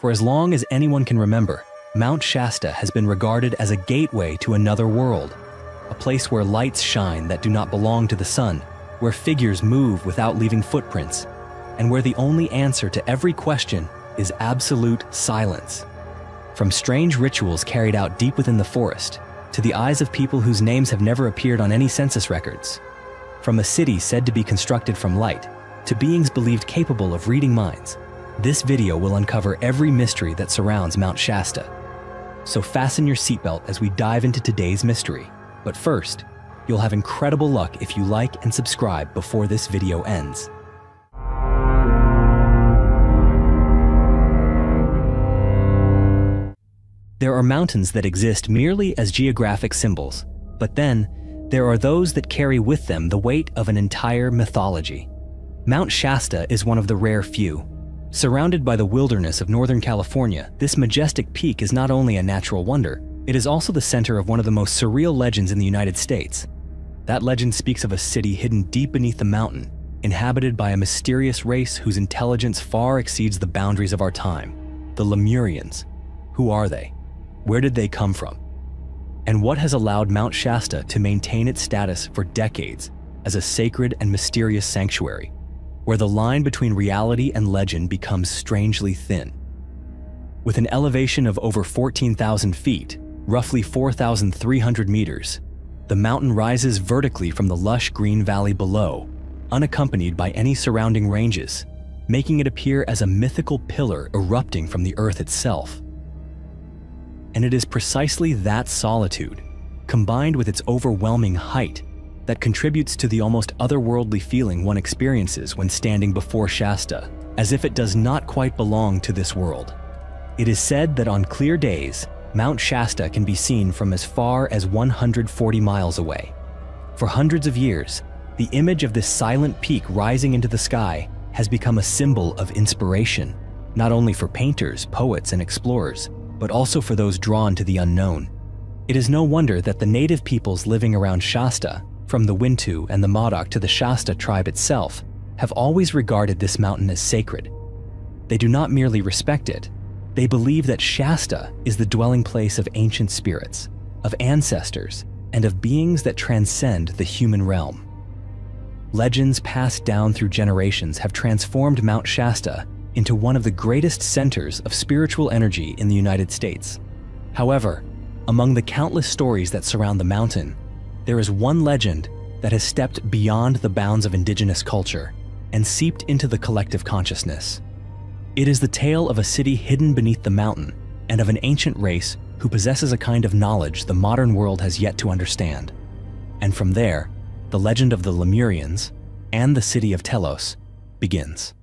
For as long as anyone can remember, Mount Shasta has been regarded as a gateway to another world, a place where lights shine that do not belong to the sun, where figures move without leaving footprints, and where the only answer to every question is absolute silence. From strange rituals carried out deep within the forest, to the eyes of people whose names have never appeared on any census records, from a city said to be constructed from light, to beings believed capable of reading minds, this video will uncover every mystery that surrounds Mount Shasta. So fasten your seatbelt as we dive into today's mystery. But first, you'll have incredible luck if you like and subscribe before this video ends. There are mountains that exist merely as geographic symbols, but then there are those that carry with them the weight of an entire mythology. Mount Shasta is one of the rare few. Surrounded by the wilderness of Northern California, this majestic peak is not only a natural wonder, it is also the center of one of the most surreal legends in the United States. That legend speaks of a city hidden deep beneath the mountain, inhabited by a mysterious race whose intelligence far exceeds the boundaries of our time, the Lemurians. Who are they? Where did they come from? And what has allowed Mount Shasta to maintain its status for decades as a sacred and mysterious sanctuary, where the line between reality and legend becomes strangely thin? With an elevation of over 14,000 feet, roughly 4,300 meters, the mountain rises vertically from the lush green valley below, unaccompanied by any surrounding ranges, making it appear as a mythical pillar erupting from the earth itself. And it is precisely that solitude, combined with its overwhelming height, that contributes to the almost otherworldly feeling one experiences when standing before Shasta, as if it does not quite belong to this world. It is said that on clear days, Mount Shasta can be seen from as far as 140 miles away. For hundreds of years, the image of this silent peak rising into the sky has become a symbol of inspiration, not only for painters, poets, and explorers, but also for those drawn to the unknown. It is no wonder that the native peoples living around Shasta, from the Wintu and the Modoc to the Shasta tribe itself, have always regarded this mountain as sacred. They do not merely respect it, they believe that Shasta is the dwelling place of ancient spirits, of ancestors, and of beings that transcend the human realm. Legends passed down through generations have transformed Mount Shasta into one of the greatest centers of spiritual energy in the United States. However, among the countless stories that surround the mountain, there is one legend that has stepped beyond the bounds of indigenous culture and seeped into the collective consciousness. It is the tale of a city hidden beneath the mountain and of an ancient race who possesses a kind of knowledge the modern world has yet to understand. And from there, the legend of the Lemurians and the city of Telos begins.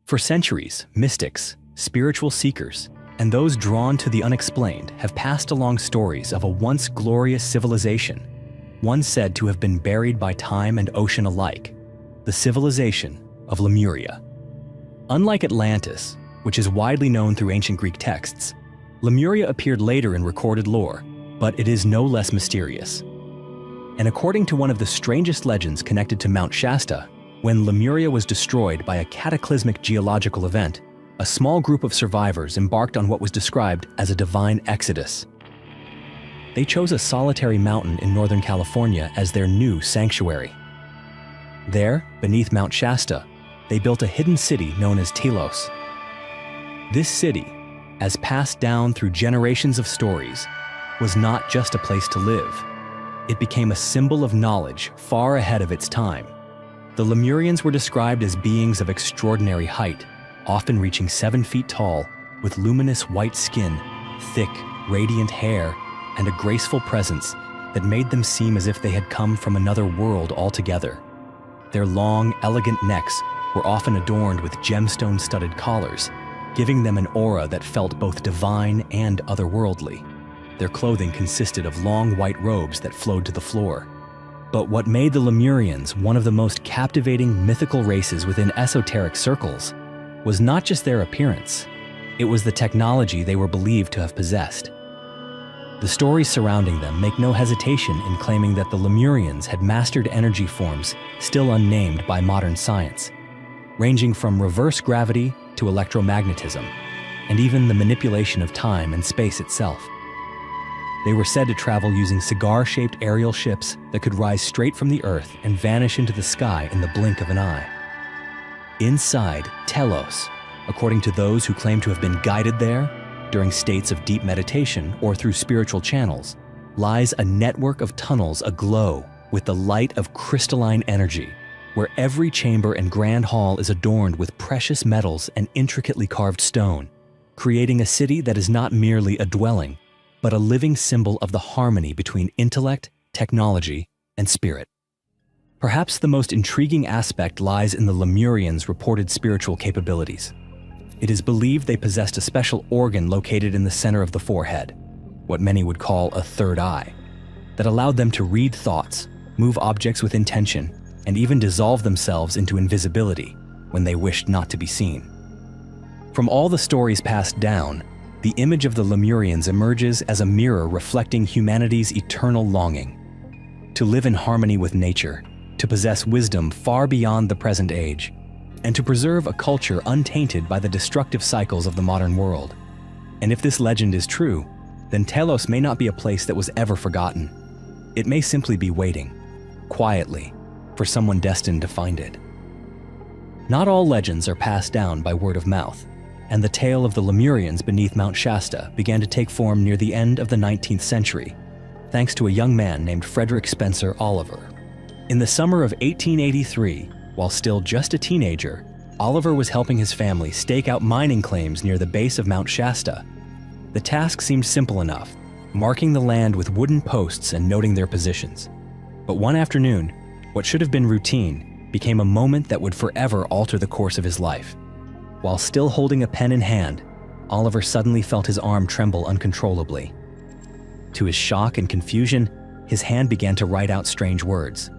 For centuries, mystics, spiritual seekers, and those drawn to the unexplained have passed along stories of a once glorious civilization, one said to have been buried by time and ocean alike, the civilization of Lemuria. Unlike Atlantis, which is widely known through ancient Greek texts, Lemuria appeared later in recorded lore, but it is no less mysterious. And according to one of the strangest legends connected to Mount Shasta, when Lemuria was destroyed by a cataclysmic geological event, a small group of survivors embarked on what was described as a divine exodus. They chose a solitary mountain in Northern California as their new sanctuary. There, beneath Mount Shasta, they built a hidden city known as Telos. This city, as passed down through generations of stories, was not just a place to live. It became a symbol of knowledge far ahead of its time. The Lemurians were described as beings of extraordinary height, often reaching 7 feet tall, with luminous white skin, thick, radiant hair, and a graceful presence that made them seem as if they had come from another world altogether. Their long, elegant necks were often adorned with gemstone-studded collars, giving them an aura that felt both divine and otherworldly. Their clothing consisted of long white robes that flowed to the floor. But what made the Lemurians one of the most captivating mythical races within esoteric circles was not just their appearance, it was the technology they were believed to have possessed. The stories surrounding them make no hesitation in claiming that the Lemurians had mastered energy forms still unnamed by modern science, ranging from reverse gravity to electromagnetism. and even the manipulation of time and space itself. They were said to travel using cigar-shaped aerial ships that could rise straight from the Earth and vanish into the sky in the blink of an eye. Inside Telos, according to those who claim to have been guided there during states of deep meditation or through spiritual channels, lies a network of tunnels aglow with the light of crystalline energy, where every chamber and grand hall is adorned with precious metals and intricately carved stone, creating a city that is not merely a dwelling, but a living symbol of the harmony between intellect, technology, and spirit. Perhaps the most intriguing aspect lies in the Lemurians' reported spiritual capabilities. It is believed they possessed a special organ located in the center of the forehead, what many would call a third eye, that allowed them to read thoughts, move objects with intention, and even dissolve themselves into invisibility when they wished not to be seen. From all the stories passed down, the image of the Lemurians emerges as a mirror reflecting humanity's eternal longing to live in harmony with nature, to possess wisdom far beyond the present age, and to preserve a culture untainted by the destructive cycles of the modern world. And if this legend is true, then Telos may not be a place that was ever forgotten. It may simply be waiting, quietly, for someone destined to find it. Not all legends are passed down by word of mouth, and the tale of the Lemurians beneath Mount Shasta began to take form near the end of the 19th century, thanks to a young man named Frederick Spencer Oliver. In the summer of 1883, while still just a teenager, Oliver was helping his family stake out mining claims near the base of Mount Shasta. The task seemed simple enough, marking the land with wooden posts and noting their positions. But one afternoon, what should have been routine became a moment that would forever alter the course of his life. While still holding a pen in hand, Oliver suddenly felt his arm tremble uncontrollably. To his shock and confusion, his hand began to write out strange words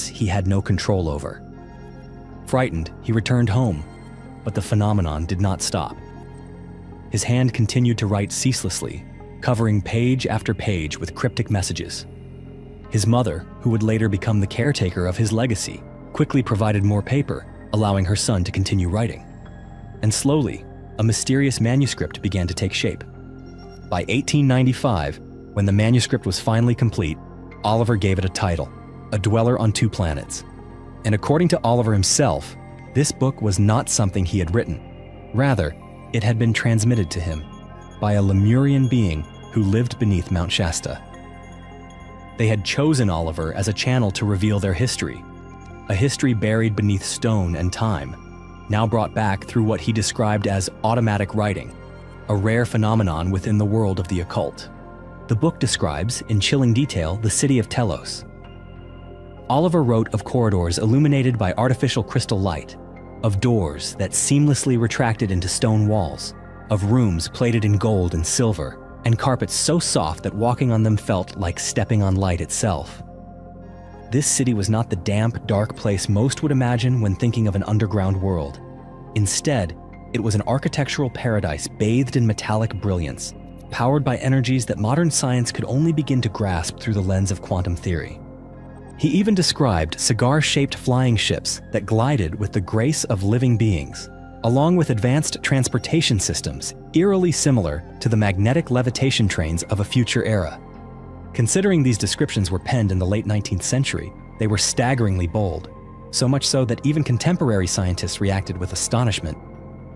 he had no control over. Frightened, he returned home, but the phenomenon did not stop. His hand continued to write ceaselessly, covering page after page with cryptic messages. His mother, who would later become the caretaker of his legacy, quickly provided more paper, allowing her son to continue writing. And slowly, a mysterious manuscript began to take shape. By 1895, when the manuscript was finally complete, Oliver gave it a title, A Dweller on Two Planets. And according to Oliver himself, this book was not something he had written. Rather, it had been transmitted to him by a Lemurian being who lived beneath Mount Shasta. They had chosen Oliver as a channel to reveal their history, a history buried beneath stone and time, now brought back through what he described as automatic writing, a rare phenomenon within the world of the occult. The book describes, in chilling detail, the city of Telos. Oliver wrote of corridors illuminated by artificial crystal light, of doors that seamlessly retracted into stone walls, of rooms plated in gold and silver, and carpets so soft that walking on them felt like stepping on light itself. This city was not the damp, dark place most would imagine when thinking of an underground world. Instead, it was an architectural paradise bathed in metallic brilliance, powered by energies that modern science could only begin to grasp through the lens of quantum theory. He even described cigar-shaped flying ships that glided with the grace of living beings, along with advanced transportation systems eerily similar to the magnetic levitation trains of a future era. Considering these descriptions were penned in the late 19th century, they were staggeringly bold, so much so that even contemporary scientists reacted with astonishment.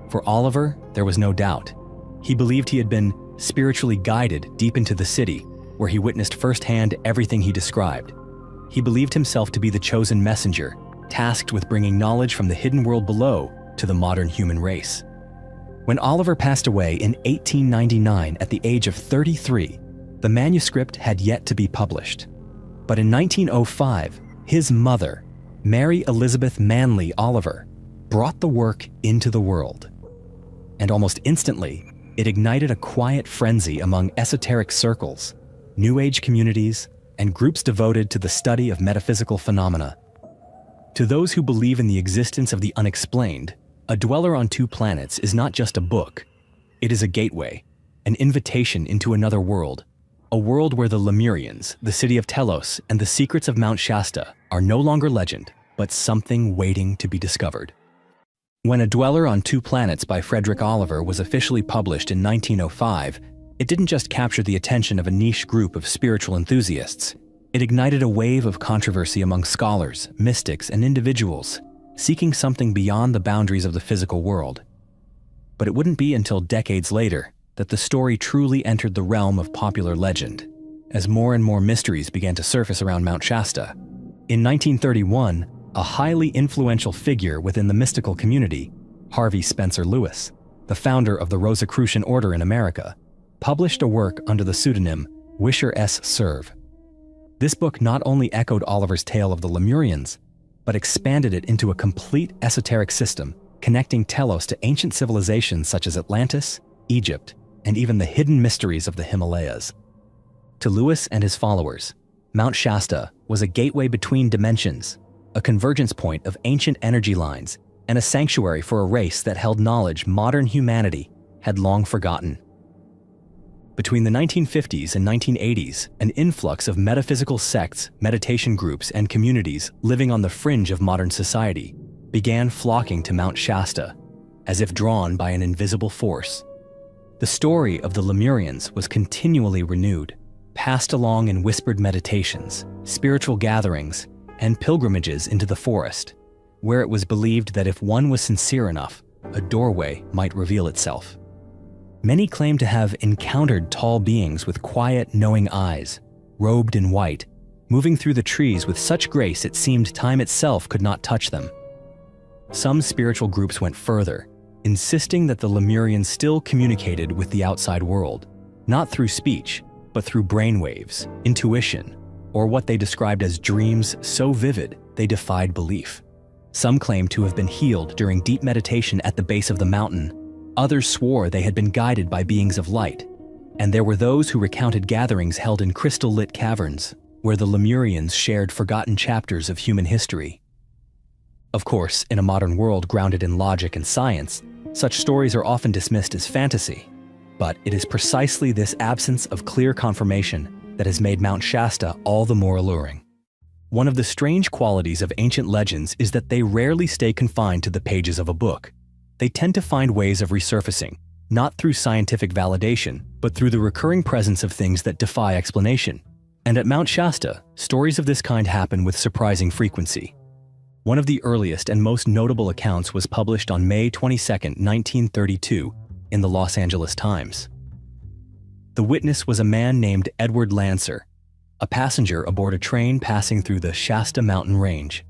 For Oliver, there was no doubt. He believed he had been spiritually guided deep into the city, where he witnessed firsthand everything he described. He believed himself to be the chosen messenger, tasked with bringing knowledge from the hidden world below to the modern human race. When Oliver passed away in 1899 at the age of 33, the manuscript had yet to be published. But in 1905, his mother, Mary Elizabeth Manley Oliver, brought the work into the world. And almost instantly, it ignited a quiet frenzy among esoteric circles, New Age communities, and groups devoted to the study of metaphysical phenomena. To those who believe in the existence of the unexplained, A Dweller on Two Planets is not just a book. It is a gateway, an invitation into another world, a world where the Lemurians, the city of Telos, and the secrets of Mount Shasta are no longer legend, but something waiting to be discovered. When A Dweller on Two Planets by Frederick Oliver was officially published in 1905, it didn't just capture the attention of a niche group of spiritual enthusiasts. It ignited a wave of controversy among scholars, mystics, and individuals seeking something beyond the boundaries of the physical world. But it wouldn't be until decades later that the story truly entered the realm of popular legend, as more and more mysteries began to surface around Mount Shasta. In 1931, a highly influential figure within the mystical community, Harvey Spencer Lewis, the founder of the Rosicrucian Order in America, published a work under the pseudonym Wisher S. Serve. This book not only echoed Oliver's tale of the Lemurians, but expanded it into a complete esoteric system connecting Telos to ancient civilizations such as Atlantis, Egypt, and even the hidden mysteries of the Himalayas. To Lewis and his followers, Mount Shasta was a gateway between dimensions, a convergence point of ancient energy lines, and a sanctuary for a race that held knowledge modern humanity had long forgotten. Between the 1950s and 1980s, an influx of metaphysical sects, meditation groups, and communities living on the fringe of modern society began flocking to Mount Shasta, as if drawn by an invisible force. The story of the Lemurians was continually renewed, passed along in whispered meditations, spiritual gatherings, and pilgrimages into the forest, where it was believed that if one was sincere enough, a doorway might reveal itself. Many claim to have encountered tall beings with quiet, knowing eyes, robed in white, moving through the trees with such grace it seemed time itself could not touch them. Some spiritual groups went further, insisting that the Lemurians still communicated with the outside world, not through speech, but through brainwaves, intuition, or what they described as dreams so vivid they defied belief. Some claimed to have been healed during deep meditation at the base of the mountain. Others swore they had been guided by beings of light, and there were those who recounted gatherings held in crystal-lit caverns, where the Lemurians shared forgotten chapters of human history. Of course, in a modern world grounded in logic and science, such stories are often dismissed as fantasy, but it is precisely this absence of clear confirmation that has made Mount Shasta all the more alluring. One of the strange qualities of ancient legends is that they rarely stay confined to the pages of a book. They tend to find ways of resurfacing, not through scientific validation, but through the recurring presence of things that defy explanation. And at Mount Shasta, stories of this kind happen with surprising frequency. One of the earliest and most notable accounts was published on May 22, 1932, in the Los Angeles Times. The witness was a man named Edward Lancer, a passenger aboard a train passing through the Shasta mountain range.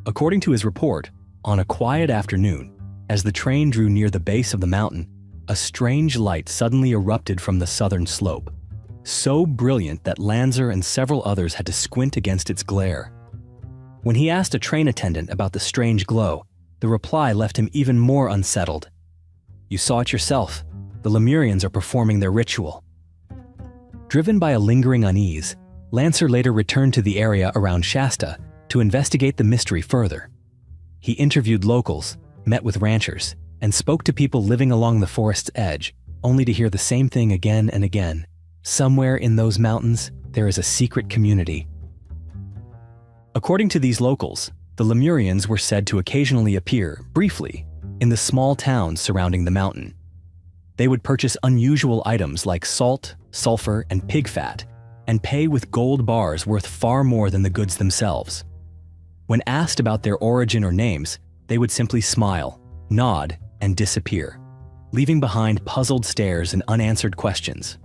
According to his report, on a quiet afternoon, as the train drew near the base of the mountain, a strange light suddenly erupted from the southern slope, so brilliant that Lancer and several others had to squint against its glare. When he asked a train attendant about the strange glow, the reply left him even more unsettled. "You saw it yourself. The Lemurians are performing their ritual." Driven by a lingering unease, Lancer later returned to the area around Shasta to investigate the mystery further. He interviewed locals, met with ranchers, and spoke to people living along the forest's edge, only to hear the same thing again and again. Somewhere in those mountains, there is a secret community. According to these locals, the Lemurians were said to occasionally appear, briefly, in the small towns surrounding the mountain. They would purchase unusual items like salt, sulfur, and pig fat, and pay with gold bars worth far more than the goods themselves. When asked about their origin or names, they would simply smile, nod, and disappear, leaving behind puzzled stares and unanswered questions.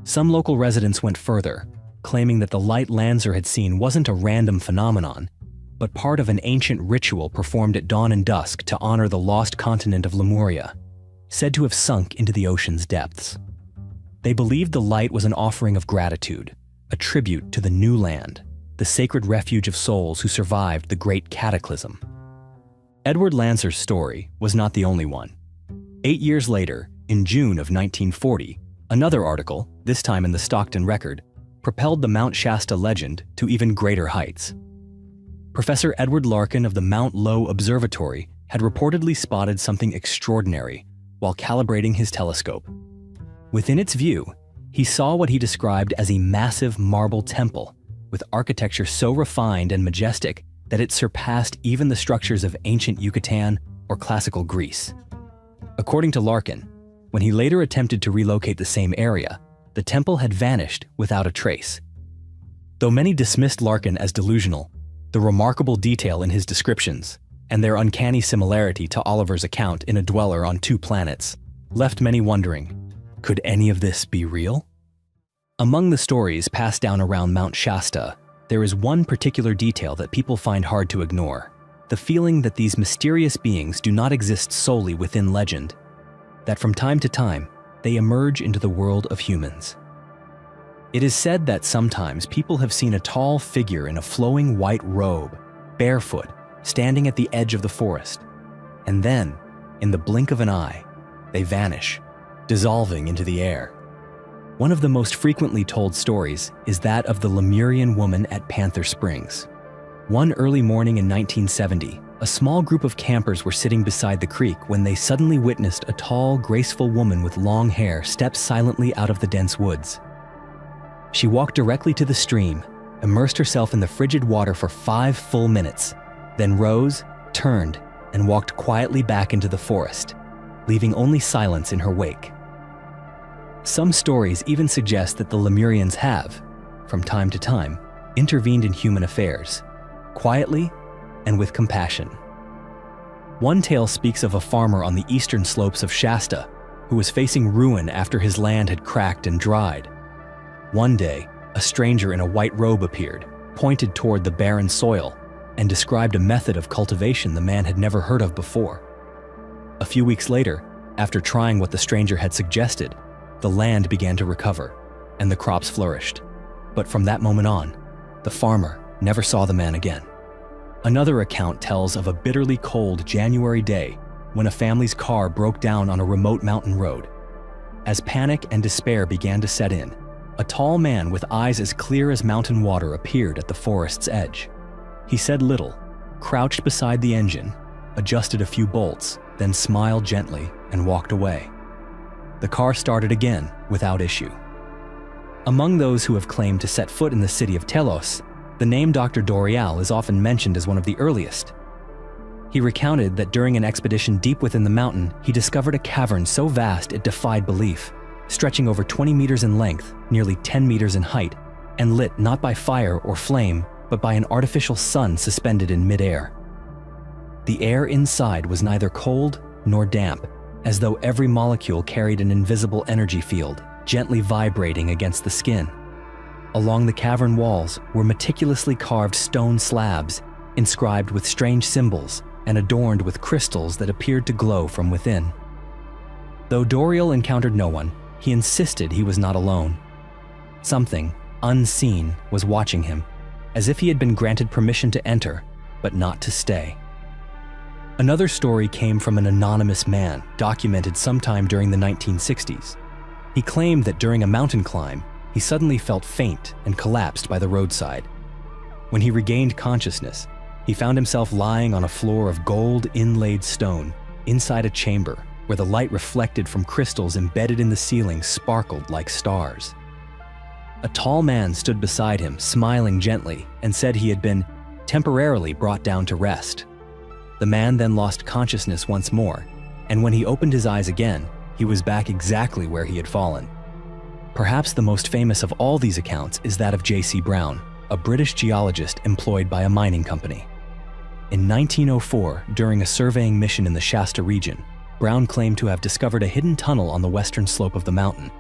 Some local residents went further, claiming that the light Lancer had seen wasn't a random phenomenon, but part of an ancient ritual performed at dawn and dusk to honor the lost continent of Lemuria, said to have sunk into the ocean's depths. They believed the light was an offering of gratitude, a tribute to the new land, the sacred refuge of souls who survived the great cataclysm. Edward Lancer's story was not the only one. 8 years later, in June of 1940, another article, this time in the Stockton Record, propelled the Mount Shasta legend to even greater heights. Professor Edward Larkin of the Mount Lowe Observatory had reportedly spotted something extraordinary while calibrating his telescope. Within its view, he saw what he described as a massive marble temple with architecture so refined and majestic that it surpassed even the structures of ancient Yucatan or classical Greece. According to Larkin, when he later attempted to relocate the same area, the temple had vanished without a trace. Though many dismissed Larkin as delusional, the remarkable detail in his descriptions and their uncanny similarity to Oliver's account in A Dweller on Two Planets left many wondering, could any of this be real? Among the stories passed down around Mount Shasta, there is one particular detail that people find hard to ignore: the feeling that these mysterious beings do not exist solely within legend, that from time to time, they emerge into the world of humans. It is said that sometimes people have seen a tall figure in a flowing white robe, barefoot, standing at the edge of the forest, and then, in the blink of an eye, they vanish, dissolving into the air. One of the most frequently told stories is that of the Lemurian woman at Panther Springs. One early morning in 1970, a small group of campers were sitting beside the creek when they suddenly witnessed a tall, graceful woman with long hair step silently out of the dense woods. She walked directly to the stream, immersed herself in the frigid water for 5 full minutes, then rose, turned, and walked quietly back into the forest, leaving only silence in her wake. Some stories even suggest that the Lemurians have, from time to time, intervened in human affairs, quietly and with compassion. One tale speaks of a farmer on the eastern slopes of Shasta who was facing ruin after his land had cracked and dried. One day, a stranger in a white robe appeared, pointed toward the barren soil, and described a method of cultivation the man had never heard of before. A few weeks later, after trying what the stranger had suggested, the land began to recover, and the crops flourished. But from that moment on, the farmer never saw the man again. Another account tells of a bitterly cold January day when a family's car broke down on a remote mountain road. As panic and despair began to set in, a tall man with eyes as clear as mountain water appeared at the forest's edge. He said little, crouched beside the engine, adjusted a few bolts, then smiled gently and walked away. The car started again without issue. Among those who have claimed to set foot in the city of Telos, the name Dr. Dorial is often mentioned as one of the earliest. He recounted that during an expedition deep within the mountain, he discovered a cavern so vast it defied belief, stretching over 20 meters in length, nearly 10 meters in height, and lit not by fire or flame, but by an artificial sun suspended in midair. The air inside was neither cold nor damp, as though every molecule carried an invisible energy field, gently vibrating against the skin. Along the cavern walls were meticulously carved stone slabs, inscribed with strange symbols and adorned with crystals that appeared to glow from within. Though Dorial encountered no one, he insisted he was not alone. Something, unseen, was watching him, as if he had been granted permission to enter, but not to stay. Another story came from an anonymous man documented sometime during the 1960s. He claimed that during a mountain climb, he suddenly felt faint and collapsed by the roadside. When he regained consciousness, he found himself lying on a floor of gold inlaid stone inside a chamber where the light reflected from crystals embedded in the ceiling sparkled like stars. A tall man stood beside him, smiling gently, and said he had been temporarily brought down to rest. The man then lost consciousness once more, and when he opened his eyes again, he was back exactly where he had fallen. Perhaps the most famous of all these accounts is that of J.C. Brown, a British geologist employed by a mining company. In 1904, during a surveying mission in the Shasta region, Brown claimed to have discovered a hidden tunnel on the western slope of the mountain.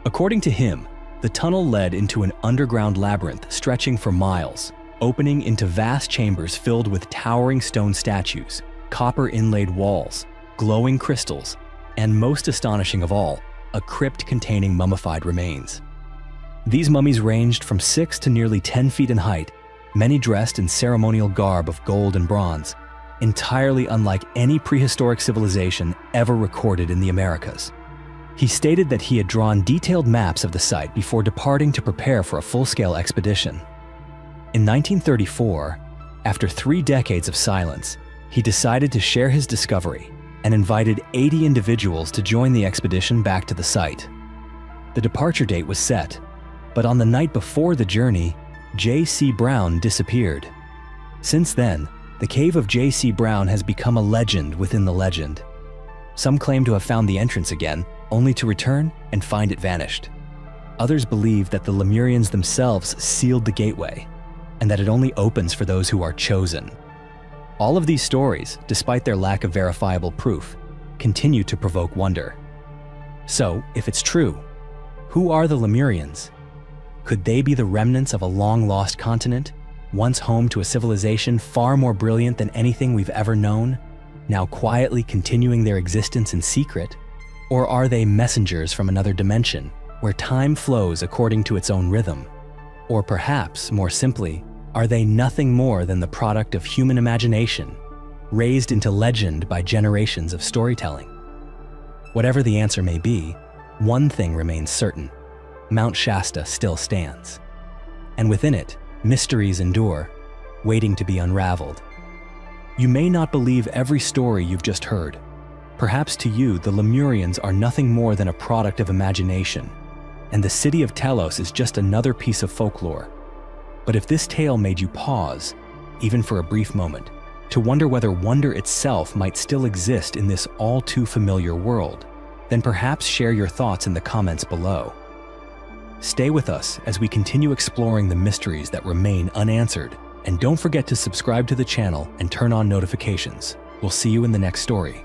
According to him, the tunnel led into an underground labyrinth stretching for miles, opening into vast chambers filled with towering stone statues, copper-inlaid walls, glowing crystals, and most astonishing of all, a crypt containing mummified remains. These mummies ranged from 6 to nearly 10 feet in height, many dressed in ceremonial garb of gold and bronze, entirely unlike any prehistoric civilization ever recorded in the Americas. He stated that he had drawn detailed maps of the site before departing to prepare for a full-scale expedition. In 1934, after 3 decades of silence, he decided to share his discovery and invited 80 individuals to join the expedition back to the site. The departure date was set, but on the night before the journey, J.C. Brown disappeared. Since then, The cave of J.C. Brown has become a legend within the legend. Some claim to have found the entrance again, only to return and find it vanished. Others believe that the Lemurians themselves sealed the gateway, and that it only opens for those who are chosen. All of these stories, despite their lack of verifiable proof, continue to provoke wonder. So, if it's true, who are the Lemurians? Could they be the remnants of a long-lost continent, once home to a civilization far more brilliant than anything we've ever known, now quietly continuing their existence in secret? Or are they messengers from another dimension, where time flows according to its own rhythm? Or perhaps, more simply, are they nothing more than the product of human imagination, raised into legend by generations of storytelling? Whatever the answer may be, one thing remains certain: Mount Shasta still stands. And within it, mysteries endure, waiting to be unraveled. You may not believe every story you've just heard. Perhaps to you, the Lemurians are nothing more than a product of imagination, and the city of Telos is just another piece of folklore. But if this tale made you pause, even for a brief moment, to wonder whether wonder itself might still exist in this all-too-familiar world, then perhaps share your thoughts in the comments below. Stay with us as we continue exploring the mysteries that remain unanswered, and don't forget to subscribe to the channel and turn on notifications. We'll see you in the next story.